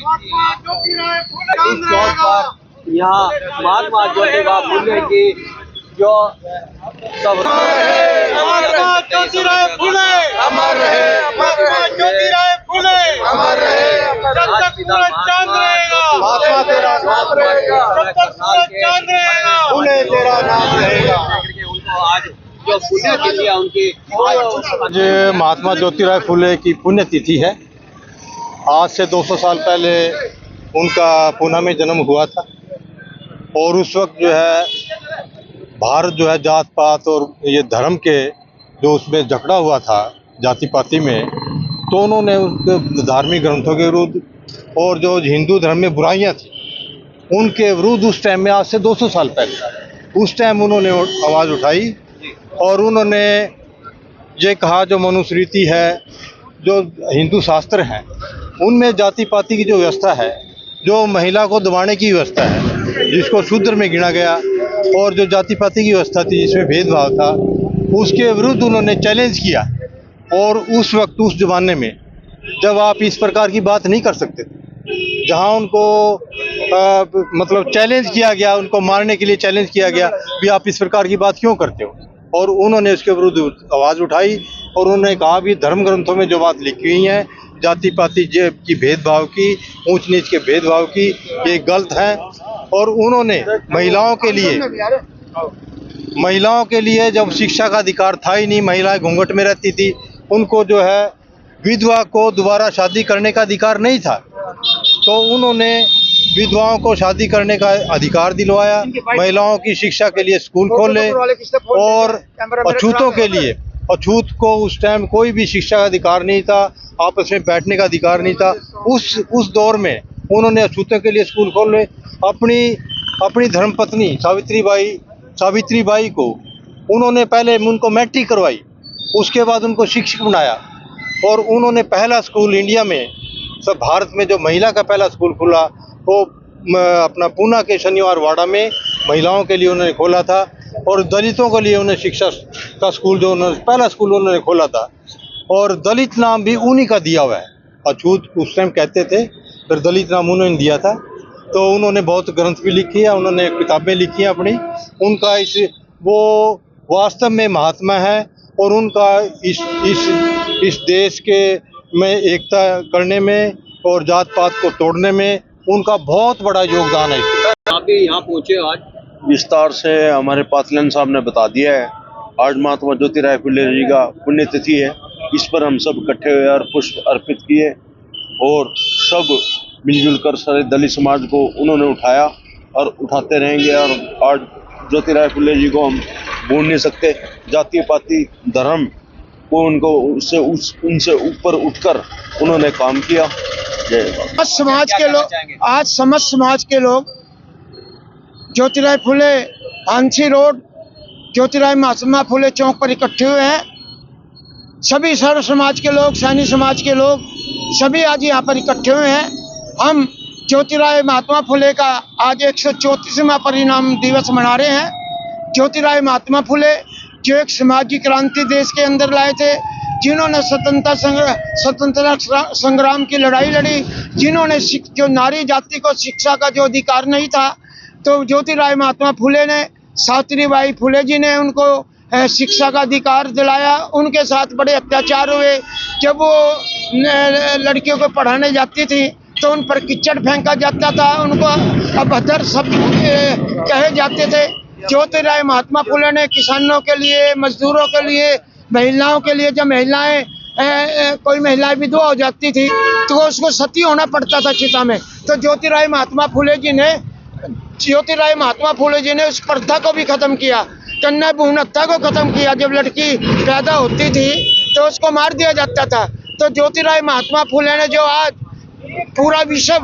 इस चौक पर यहाँ महात्मा ज्योतिबा फुले की जो सब महात्मा ज्योतिराव फुले अमर रहे, महात्मा ज्योतिराव फुले अमर रहे, जब तक सूरज चांद रहेगा महात्मा तेरा नाम रहेगा, जब तक सूरज चांद रहेगा फुले तेरा नाम रहेगा। उनको आज जो पुण्यतिथि है उनकी आज महात्मा ज्योतिराव फुले की पुण्यतिथि है। आज से 200 साल पहले उनका पूना में जन्म हुआ था और उस वक्त जो है भारत जो है जात पात और ये धर्म के जो उसमें झगड़ा हुआ था जाति पाति में, तो उन्होंने उस धार्मिक ग्रंथों के विरुद्ध और जो हिंदू धर्म में बुराइयां थी उनके विरुद्ध उस टाइम में आज से 200 साल पहले उस टाइम उन्होंने आवाज़ उठाई और उन्होंने ये कहा जो मनुस्मृति है, जो हिंदू शास्त्र हैं, उनमें जाति पाति की जो व्यवस्था है, जो महिला को दबाने की व्यवस्था है, जिसको शूद्र में गिना गया, और जो जाति पाति की व्यवस्था थी जिसमें भेदभाव था, उसके विरुद्ध उन्होंने चैलेंज किया। और उस वक्त उस ज़माने में जब आप इस प्रकार की बात नहीं कर सकते थे, जहां उनको मतलब चैलेंज किया गया, उनको मारने के लिए चैलेंज किया गया भी आप इस प्रकार की बात क्यों करते हो, और उन्होंने उसके विरुद्ध आवाज़ उठाई और उन्होंने कहा भी धर्म ग्रंथों में जो बात लिखी हुई है जाति पाति की भेदभाव की, ऊंच नीच के भेदभाव की, ये गलत है। और उन्होंने महिलाओं के लिए जब शिक्षा का अधिकार था ही नहीं, महिलाएं घूंघट में रहती थी, उनको जो है विधवा को दोबारा शादी करने का अधिकार नहीं था, तो उन्होंने विधवाओं को शादी करने का अधिकार दिलवाया, महिलाओं की शिक्षा के लिए स्कूल खोले और अछूतों के लिए, अछूत को उस टाइम कोई भी शिक्षा का अधिकार नहीं था, आपस में बैठने का अधिकार नहीं था। उस दौर में उन्होंने अछूतों के लिए स्कूल खोले। अपनी धर्मपत्नी सावित्रीबाई को उन्होंने पहले उनको मैट्रिक करवाई, उसके बाद उनको शिक्षक बनाया और उन्होंने पहला स्कूल इंडिया में, सब भारत में जो महिला का पहला स्कूल खुला वो अपना पूना के शनिवार वाड़ा में महिलाओं के लिए उन्होंने खोला था। और दलितों के लिए उन्हें शिक्षा का स्कूल जो उन्होंने पहला स्कूल उन्होंने खोला था, और दलित नाम भी उन्हीं का दिया हुआ है। अछूत उस टाइम कहते थे, फिर दलित नाम उन्होंने दिया था। तो उन्होंने बहुत ग्रंथ भी लिखी है, उन्होंने किताबें लिखी हैं अपनी। उनका वो वास्तव में महात्मा है और उनका इस देश के में एकता करने में और जात पात को तोड़ने में उनका बहुत बड़ा योगदान है। आप भी यहाँ पहुँचे आज, विस्तार से हमारे पातलन साहब ने बता दिया है। आज महात्मा ज्योतिराव फुले जी का पुण्यतिथि है, इस पर हम सब इकट्ठे हुए और पुष्प अर्पित किए और सब मिलजुल कर सारे दलित समाज को उन्होंने उठाया और उठाते रहेंगे। और आज ज्योतिराव फुले जी को हम भूल नहीं सकते। जाति पाति धर्म को उनसे ऊपर उठकर उन्होंने काम किया। आज समस्त समाज के लोग ज्योतिराव फुले आंसी रोड ज्योतिराव महात्मा फुले चौक पर इकट्ठे हुए हैं। सभी सर्व समाज के लोग, सैनी समाज के लोग सभी आज यहाँ पर इकट्ठे हुए हैं। हम ज्योतिराव महात्मा फुले का आज 134वां परिणाम दिवस मना रहे हैं। ज्योतिराव महात्मा फुले जो एक सामाजिक क्रांति देश के अंदर लाए थे, जिन्होंने स्वतंत्रता संग्राम की लड़ाई लड़ी, जिन्होंने जो नारी जाति को शिक्षा का जो अधिकार नहीं था, तो ज्योतिराव महात्मा फुले ने, सावित्रीबाई फुले जी ने उनको शिक्षा का अधिकार दिलाया। उनके साथ बड़े अत्याचार हुए। जब वो लड़कियों को पढ़ाने जाती थी तो उन पर कीचड़ फेंका जाता था, उनको अभद्र शब्द कहे जाते थे। ज्योतिराव महात्मा फुले ने किसानों के लिए, मजदूरों के लिए, महिलाओं के लिए, जब महिलाएं कोई महिलाएं विधवा हो जाती थी तो उसको सती होना पड़ता था चिता में, तो ज्योतिराव महात्मा फुले जी ने उस प्रथा को भी खत्म किया, कन्या भ्रूण हत्या को खत्म किया। जब लड़की पैदा होती थी तो उसको मार दिया जाता था। तो ज्योतिराव महात्मा फुले ने जो आज पूरा विश्व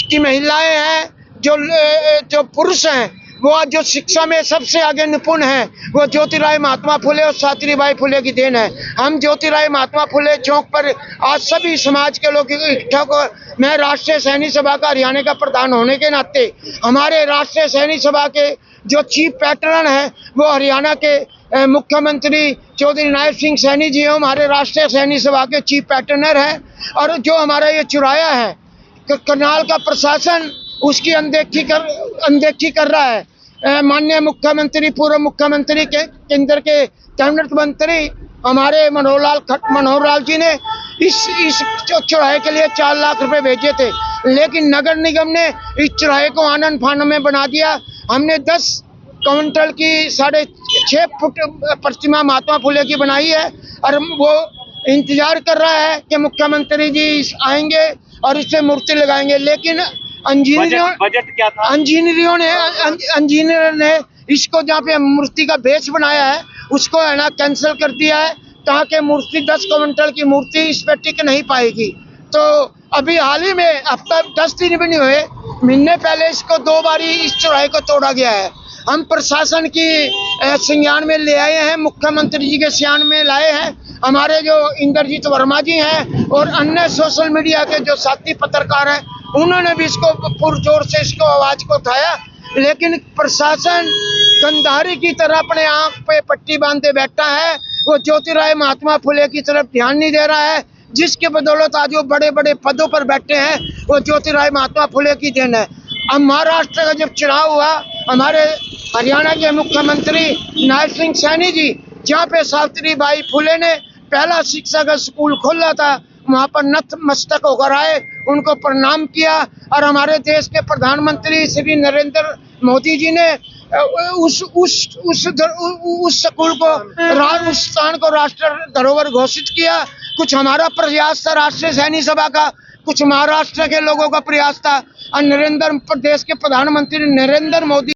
की महिलाएं हैं, जो पुरुष हैं, वो आज जो शिक्षा में सबसे आगे निपुण है, वो ज्योतिराव महात्मा फुले और सावित्रीबाई फुले की देन है। हम ज्योतिराव महात्मा फुले चौक पर आज सभी समाज के लोग इकट्ठा को, मैं राष्ट्रीय सैनिक सभा का हरियाणा का प्रधान होने के नाते हमारे राष्ट्रीय सैनिक सभा के जो चीफ पैटर्न है वो हरियाणा के मुख्यमंत्री चौधरी नायब सिंह सैनी जी हमारे राष्ट्रीय सैनिक सभा के चीफ पैटर्नर हैं। और जो हमारा ये चौराहा है करनाल का प्रशासन उसकी अनदेखी कर रहा है। माननीय मुख्यमंत्री, पूर्व मुख्यमंत्री के केंद्र के कैबिनेट मंत्री हमारे मनोहर लाल जी ने इस चौराहे के लिए 4 लाख रुपए भेजे थे, लेकिन नगर निगम ने इस चौराहे को आनन फानन में बना दिया। हमने 10 क्विंटल की 6.5 फुट प्रतिमा महात्मा फुले की बनाई है और वो इंतजार कर रहा है कि मुख्यमंत्री जी आएंगे और इससे मूर्ति लगाएंगे, लेकिन बजट क्या था? इंजीनियर ने इसको जहाँ पे मूर्ति का बेस बनाया है उसको है ना कैंसिल कर दिया है, ताकि मूर्ति 10 क्विंटल की मूर्ति इस पे टिक नहीं पाएगी। तो अभी हाल ही में हफ्ता 10 दिन भी नहीं हुए, महीने पहले इसको 2 बारी इस चौराहे को तोड़ा गया है। हम प्रशासन की संज्ञान में ले आए हैं, मुख्यमंत्री जी के संज्ञान में लाए हैं। हमारे जो इंद्रजीत वर्मा जी हैं और अन्य सोशल मीडिया के जो साथी पत्रकार हैं, उन्होंने भी इसको पुरजोर से इसको आवाज को उठाया, लेकिन प्रशासन गंधारी की तरह अपने आंख पे पट्टी बांधे बैठा है। वो ज्योतिराव महात्मा फुले की तरफ ध्यान नहीं दे रहा है, जिसके बदौलत आज वो बड़े बड़े पदों पर बैठे हैं, वो ज्योतिराव महात्मा फुले की देन है। अब महाराष्ट्र का जब चुनाव हुआ, हमारे हरियाणा के मुख्यमंत्री नायब सिंह सैनी जी, जहाँ पे सावित्रीबाई फुले ने पहला शिक्षा का स्कूल खोला था, वहाँ पर नतमस्तक होकर आए, उनको प्रणाम किया और हमारे देश के प्रधानमंत्री श्री नरेंद्र मोदी जी ने उस स्कूल को, उस स्थान को राष्ट्र धरोहर घोषित किया। कुछ हमारा प्रयास था राष्ट्रीय सैनिक सभा का, कुछ महाराष्ट्र के लोगों का प्रयास था और प्रदेश के प्रधानमंत्री नरेंद्र मोदी